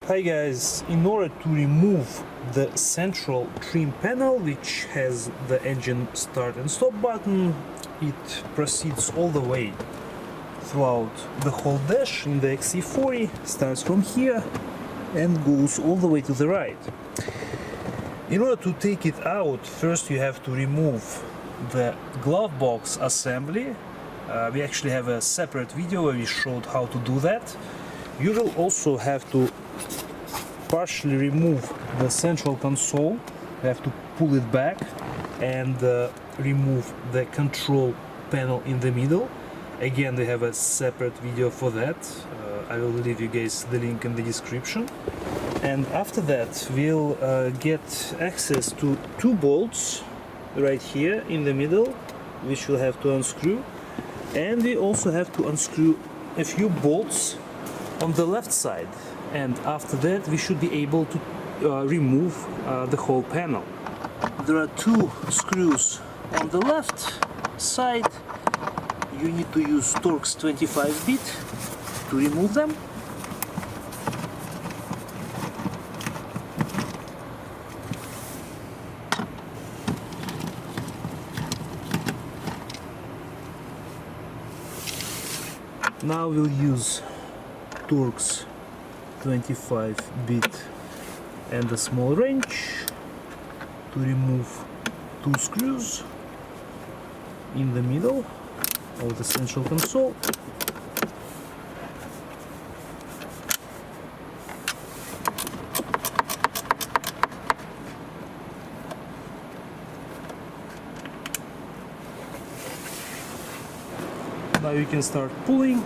Hi guys, in order to remove the central trim panel which has the engine start and stop button, it proceeds all the way throughout the whole dash in the XC40, starts from here and goes all the way to the right. In order to take it out, first you have to remove the glove box assembly. We actually have a separate video where we showed how to do that. You will also have to partially remove the central console. You have to pull it back and remove the control panel in the middle. Again, they have a separate video for that. I will leave you guys the link in the description. And after that, we'll get access to two bolts right here in the middle, which we'll have to unscrew. And we also have to unscrew a few bolts on the left side. And after that we should be able to remove the whole panel. There are two screws on the left side. You need to use Torx 25 bit to remove them. Now we'll use Torx 25 bit and a small wrench to remove two screws in the middle of the central console. Now you can start pulling.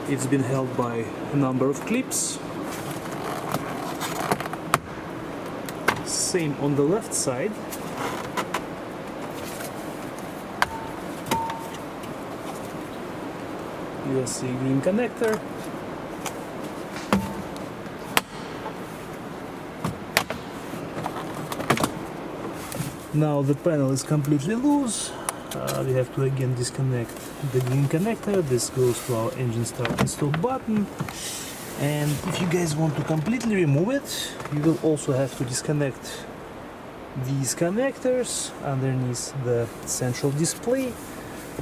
It's been held by a number of clips. Same on the left side. USB green connector. Now the panel is completely loose. We have to again disconnect the green connector. This goes to our engine start and stop button. And if you guys want to completely remove it, you will also have to disconnect these connectors underneath the central display,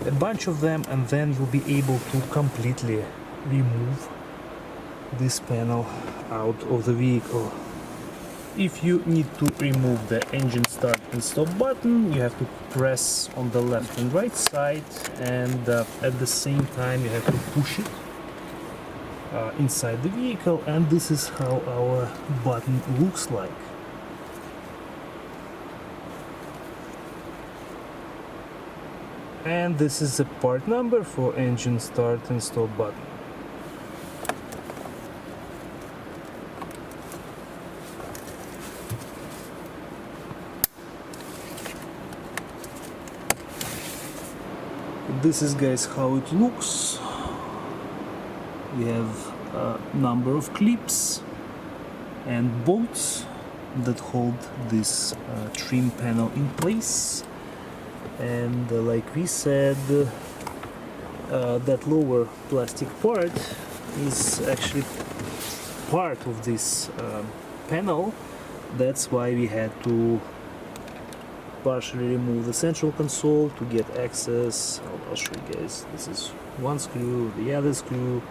a bunch of them, and then you'll be able to completely remove this panel out of the vehicle. If you need to remove the engine start and stop button, you have to press on the left and right side, and at the same time you have to push it inside the vehicle, and this is how our button looks like. And this is the part number for engine start and stop button. This is, guys, how it looks. We have a number of clips and bolts that hold this trim panel in place, and like we said, that lower plastic part is actually part of this panel. That's why we had to partially remove the central console to get access. I'll show you guys. This is one screw, the other screw,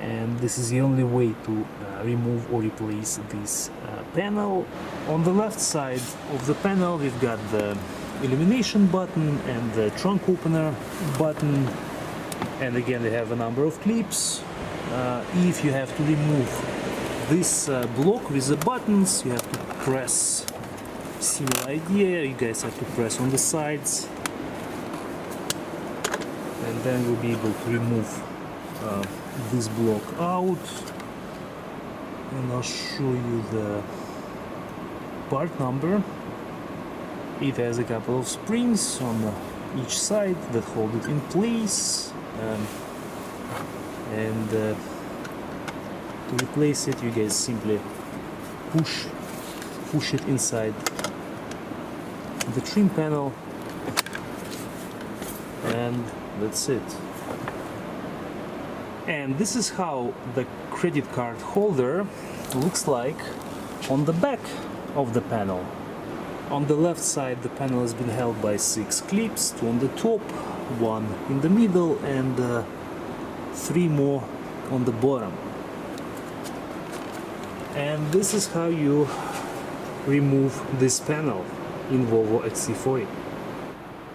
and this is the only way to remove or replace this panel. On the left side of the panel we've got the illumination button and the trunk opener button, and again they have a number of clips. If you have to remove this block with the buttons, you have to press. Similar idea, you guys have to press on the sides, and then we'll be able to remove this block out. And I'll show you the part number. It has a couple of springs on each side that hold it in place, and to replace it, you guys simply push it inside the trim panel, and that's it. And this is how the credit card holder looks like on the back of the panel. On the left side the panel has been held by 6 clips, 2 on the top, 1 in the middle and 3 more on the bottom. And this is how you remove this panel in Volvo XC40.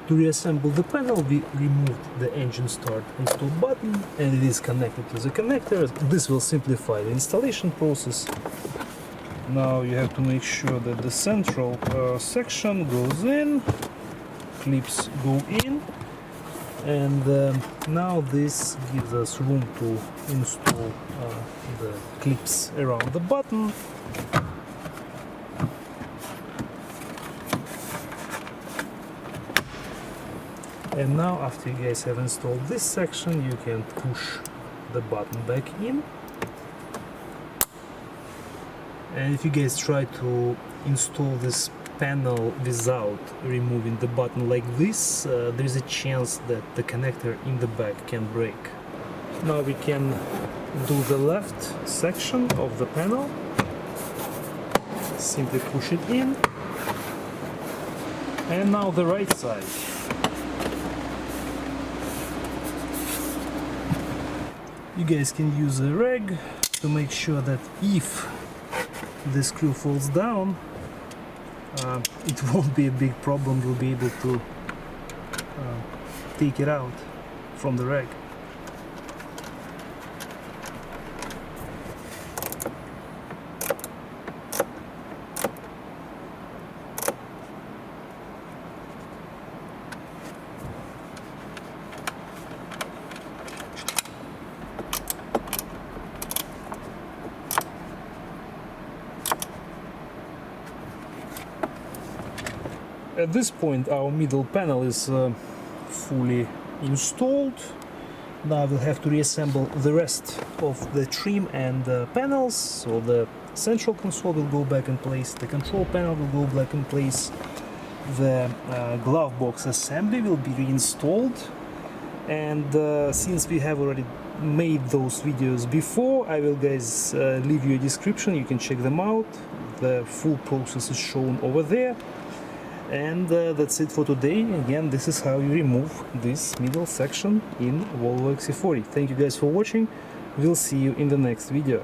To reassemble the panel, we removed the engine start and stop button, and it is connected to the connector. This will simplify the installation process. Now you have to make sure that the central section goes in, clips go in, and now this gives us room to install the clips around the button. And now, after you guys have installed this section, you can push the button back in. And if you guys try to install this panel without removing the button like this, there is a chance that the connector in the back can break. Now we can do the left section of the panel. Simply push it in. And now the right side. You guys can use a rag to make sure that if the screw falls down, it won't be a big problem. You'll be able to take it out from the rag. At this point our middle panel is fully installed. Now we'll have to reassemble the rest of the trim and panels. So the central console will go back in place, the control panel will go back in place, the glove box assembly will be reinstalled, and since we have already made those videos before, I will guys leave you a description, you can check them out. The full process is shown over there. And that's it for today. Again, this is how you remove this middle section in Volvo XC40. Thank you guys for watching. We'll see you in the next video.